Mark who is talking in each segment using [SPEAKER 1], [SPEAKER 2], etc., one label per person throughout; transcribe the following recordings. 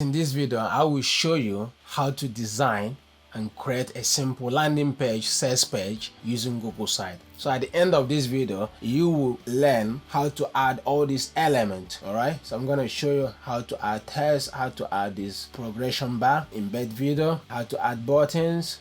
[SPEAKER 1] In this video, I will show you how to design and create a simple landing page, sales page using Google Site. So at the end of this video, you will learn how to add all these elements. Alright, so I'm going to show you how to add text, how to add this progression bar, embed video, how to add buttons,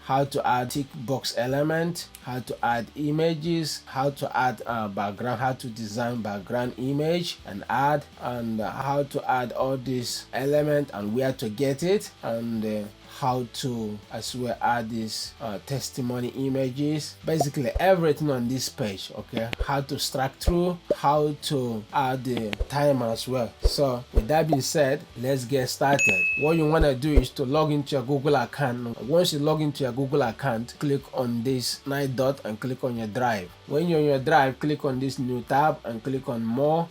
[SPEAKER 1] how to add tick box element, how to add images, how to add background, how to design background image and add, and how to add all these elements and where to get it, and how to as well add these testimony images, basically everything on this page. Okay, how to strike through, how to add the time as well. So with that being said, let's get started. What you want to do is to log into your Google account. Once you log into your Google account, click on this night dot and click on your drive. When you're on your drive, click on this new tab and click on more,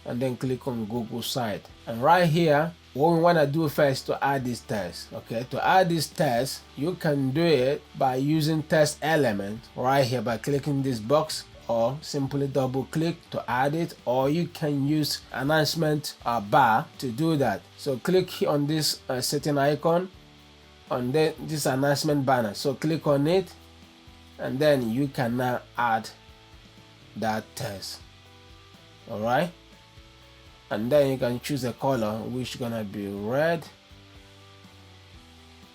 [SPEAKER 1] and then click on Google Site. And right here, what we want to do first to add this test. Okay, to add this test, you can do it by using test element right here by clicking this box, or simply double click to add it, or you can use announcement bar to do that. So click on this setting icon on this announcement banner, so click on it, and then you can now add that test. All right, and then you can choose a color which is gonna be red.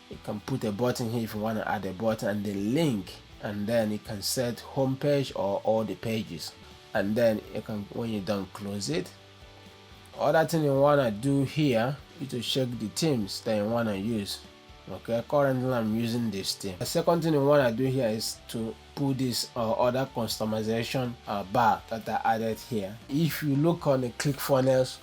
[SPEAKER 1] You can put a button here if you want to add a button, and the link, and then you can set home page or all the pages, and then you can, when you're done, close it. Other thing you want to do here is to check the themes that you want to use. Okay, currently I'm using this theme. The second thing you want to do here is to put this other customization bar that I added here. If you look on the ClickFunnels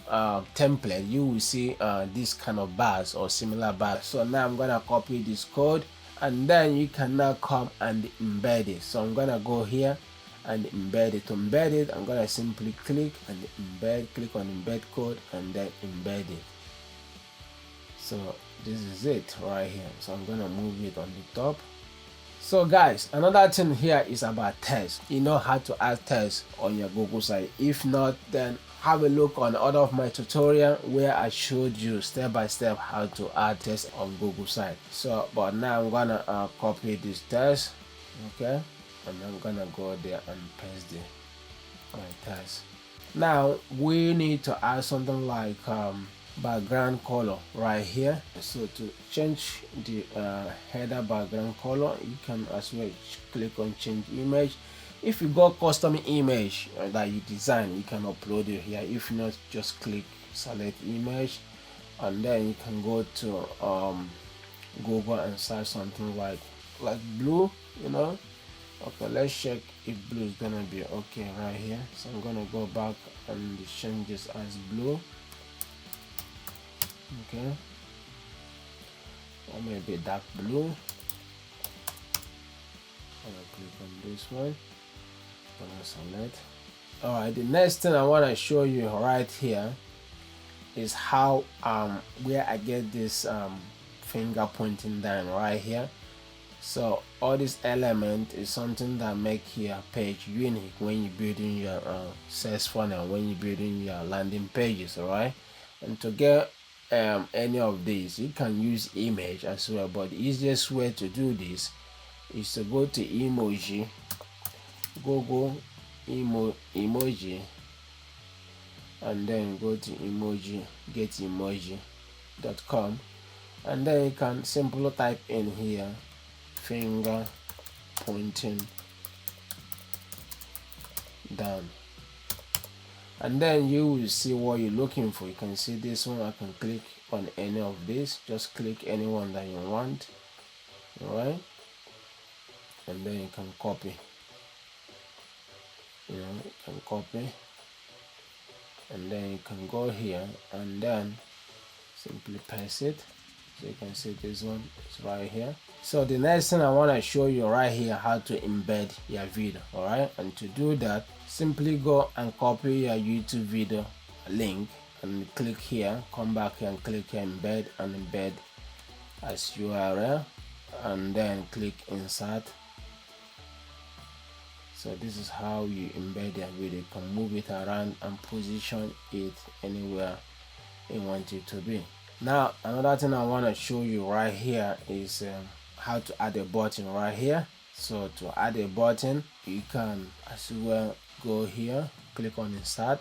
[SPEAKER 1] template, you will see this kind of bars or similar bars. So now I'm gonna copy this code, and then you can now come and embed it. So I'm gonna go here and embed it. To embed it, I'm gonna simply click and embed, click on embed code, and then embed it. So this is it right here. So I'm gonna move it on the top. So guys, another thing here is about tests. You know how to add tests on your Google site. If not, then have a look on other of my tutorial where I showed you step by step how to add tests on Google site. So but now I'm gonna copy this test, okay, and I'm gonna go there and paste my test. Now we need to add something like background color right here. So to change the header background color, you can as well click on change image. If you got custom image that you design, you can upload it here. If not, just click select image, and then you can go to Google and search something like blue, you know. Okay, let's check if blue is gonna be okay right here. So I'm gonna go back and change this as blue. Okay, or maybe dark blue. I'm gonna click on this one, gonna select. All right, the next thing I want to show you right here is how where I get this finger pointing down right here. So all this element is something that make your page unique when you're building your sales funnel, when you're building your landing pages. All right, and to get any of these, you can use image as well, but the easiest way to do this is to go to emoji, Google emoji, and then go to emoji, getomoji.com, and then you can simply type in here finger pointing down, and then you will see what you're looking for. You can see this one. I can click on any of this, just click any one that you want. All right, and then you can copy, you can copy, and then you can go here and then simply paste it. So you can see this one is right here. So the next thing I want to show you right here, how to embed your video. All right, and to do that, simply go and copy your YouTube video link and click here, come back here and click here, embed, and embed as URL, and then click insert. So this is how you embed your video. You can move it around and position it anywhere you want it to be. Now another thing I want to show you right here is how to add a button right here. So to add a button, you can as well go here, click on insert,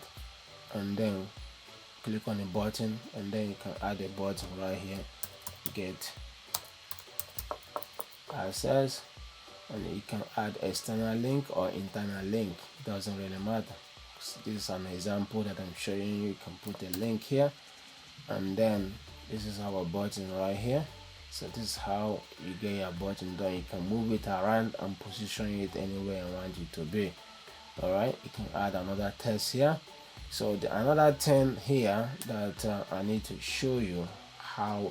[SPEAKER 1] and then click on the button, and then you can add a button right here, get access, and you can add external link or internal link, it doesn't really matter. This is an example that I'm showing you. You can put a link here, and then this is our button right here. So this is how you get your button done. You can move it around and position it anywhere you want it to be. All right, you can add another text here. So another thing here that I need to show you how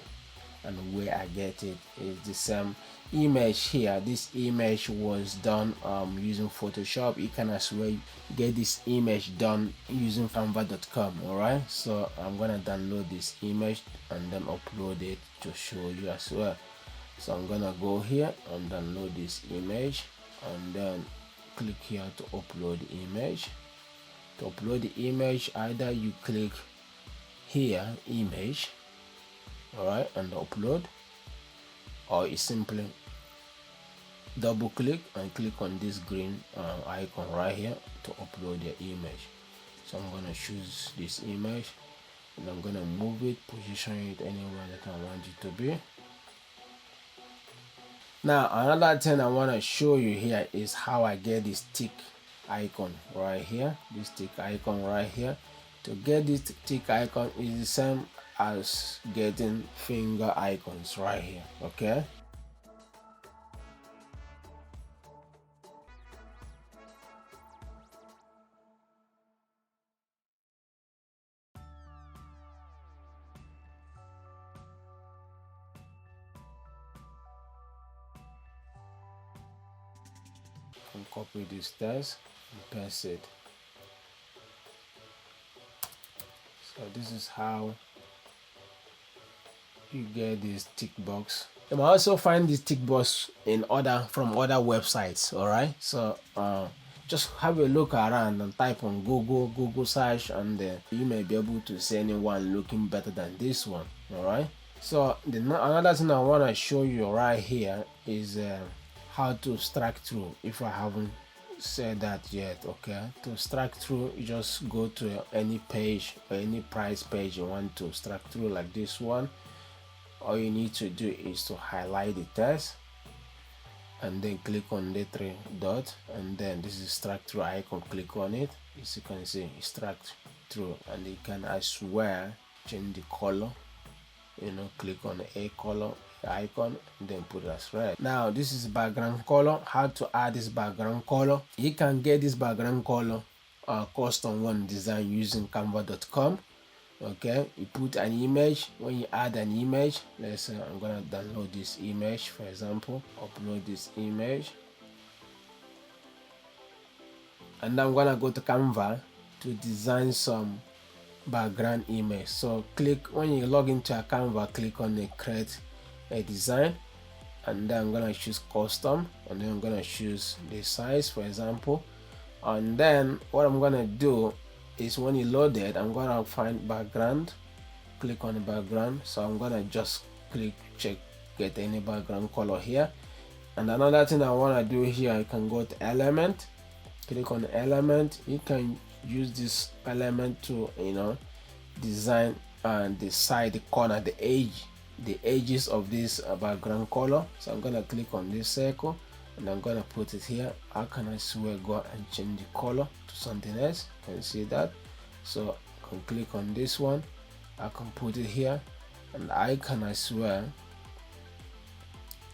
[SPEAKER 1] and where I get it is the same image here. This image was done using Photoshop. You can as well get this image done using canva.com. all right, so I'm gonna download this image and then upload it to show you as well. So I'm gonna go here and download this image, and then click here to upload the image. To upload the image, either you click here image, all right, and upload, or you simply double click and click on this green icon right here to upload your image. So I'm gonna choose this image, and I'm gonna move it, position it anywhere that I want it to be. Now another thing I want to show you here is how I get this tick icon right here. This tick icon right here. To get this tick icon is the same as getting finger icons right here. Okay, and copy this text and paste it. So this is how you get this tick box. You might also find this tick box from other websites. All right, so just have a look around and type on Google search, and you may be able to see anyone looking better than this one. All right, so another thing I want to show you right here is how to strike through, if I haven't said that yet. Okay, to strike through, you just go to any page or any price page you want to strike through, like this one. All you need to do is to highlight the text and then click on the three dots, and then this is strike through icon. Click on it. As you can see, it's strike through, and you can as well change the color. Click on a color icon and then put it as red. Now this is background color. How to add this background color? You can get this background color custom one design using canva.com. okay, you put an image. When you add an image, let's say I'm gonna download this image, for example, upload this image, and I'm gonna go to Canva to design some background image. So when you log into a Canva, click on the create a design, and then I'm gonna choose custom, and then I'm gonna choose the size, for example. And then what I'm gonna do is, when you load it, I'm gonna find background, click on the background. So I'm gonna just check get any background color here. And another thing I want to do here, you can go to element, click on the element. You can use this element to design the side, the corner, the edges of this background color. So I'm gonna click on this circle, and I'm gonna put it here. I can as well go and change the color to something else. You can see that. So I can click on this one, I can put it here, and I can as well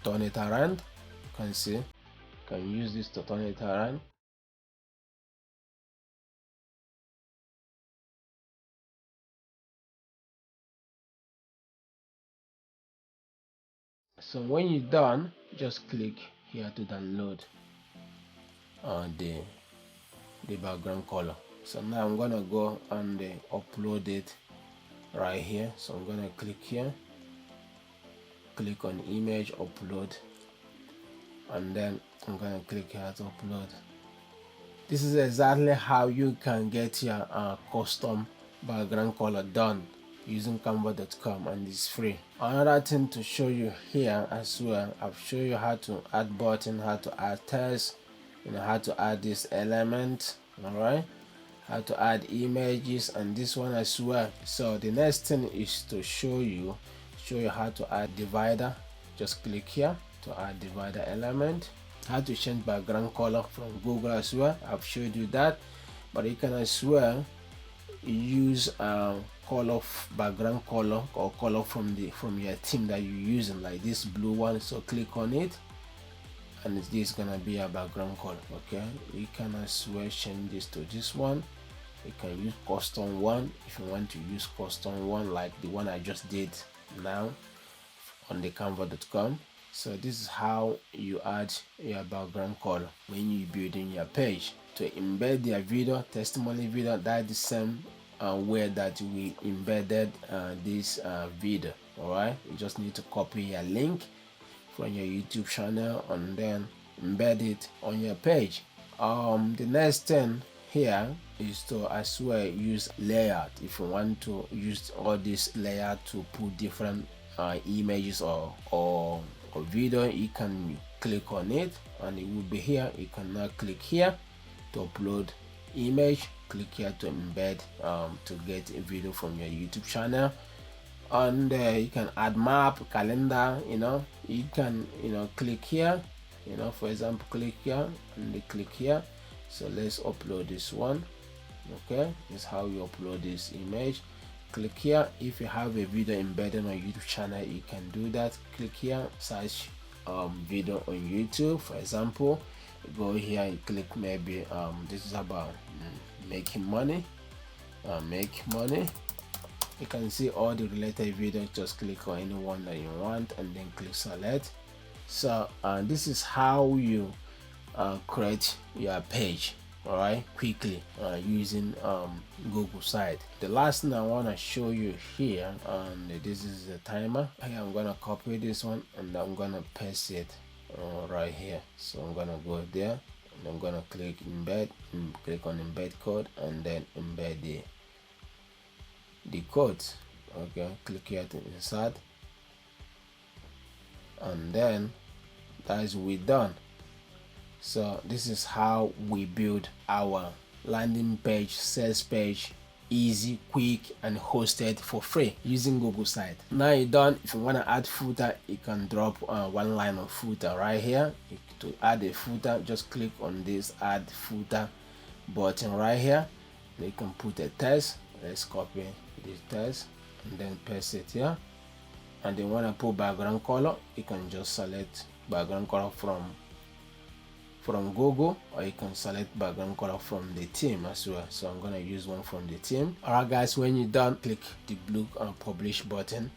[SPEAKER 1] turn it around. You can see, you can use this to turn it around. So when you're done, just click here to download the background color. So now I'm gonna go and upload it right here. So I'm gonna click here, click on image, upload, and then I'm gonna click here to upload. This is exactly how you can get your custom background color done using canva.com, and it's free. Another thing to show you here as well, I've shown you how to add button, how to add text, how to add this element, all right, how to add images, and this one as well. So the next thing is to show you how to add divider. Just click here to add divider element, how to change background color from Google as well. I've showed you that, but you can as well use color, background color, or color from your theme that you're using, like this blue one. So click on it, and this is gonna be a background color. Okay, you can as well change this to this one. You can use custom one if you want to use custom one, like the one I just did now on the canva.com. So this is how you add your background color when you building your page. To embed your video, testimony video, that's the same way that we embedded this video. All right, you just need to copy your link from your YouTube channel and then embed it on your page. The next thing here is to as well use layout. If you want to use all this layout to put different images or video, you can click on it and it will be here. You can now click here to upload image, click here to embed to get a video from your YouTube channel, and you can add map, calendar. You can click here, for example, click here and they click here. So let's upload this one. Okay, this is how you upload this image. Click here. If you have a video embedded on YouTube channel, you can do that. Click here, search video on YouTube, for example. Go here and click maybe this is about making money. You can see all the related videos. Just click on any one that you want and then click select. So this is how you create your page, all right, quickly using Google site. The last thing I want to show you here, and this is the timer. Here I'm gonna copy this one and I'm gonna paste it right here. So I'm gonna go there and I'm gonna click embed, click on embed code, and then embed the code. Okay, click here to insert, and then that is we done. So this is how we build our landing page, sales page, easy, quick, and hosted for free using Google site. Now you're done. If you want to add footer, you can drop one line of footer right here. To add a footer, just click on this add footer button right here. You can put a text. Let's copy this text and then paste it here. And then when I put background color, you can just select background color from Google, or you can select background color from the theme as well. So I'm gonna use one from the theme. All right guys, when you're done, click the blue publish button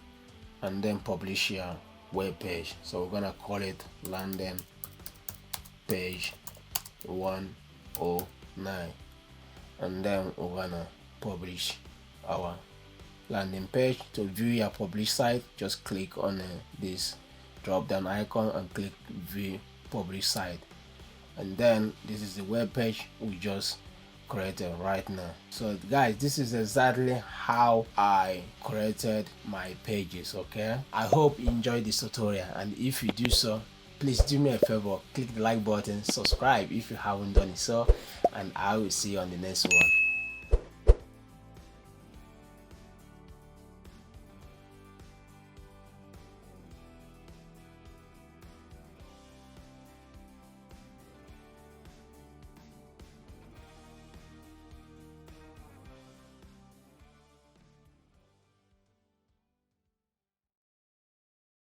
[SPEAKER 1] and then publish your web page. So we're gonna call it landing page 109, and then we're gonna publish our landing page. To view your published site, just click on this drop down icon and click view published site, and then this is the web page we just created right now. So guys, this is exactly how I created my pages. Okay, I hope you enjoyed this tutorial, and if you do so, please do me a favor, click the like button, subscribe if you haven't done it so, and I will see you on the next one.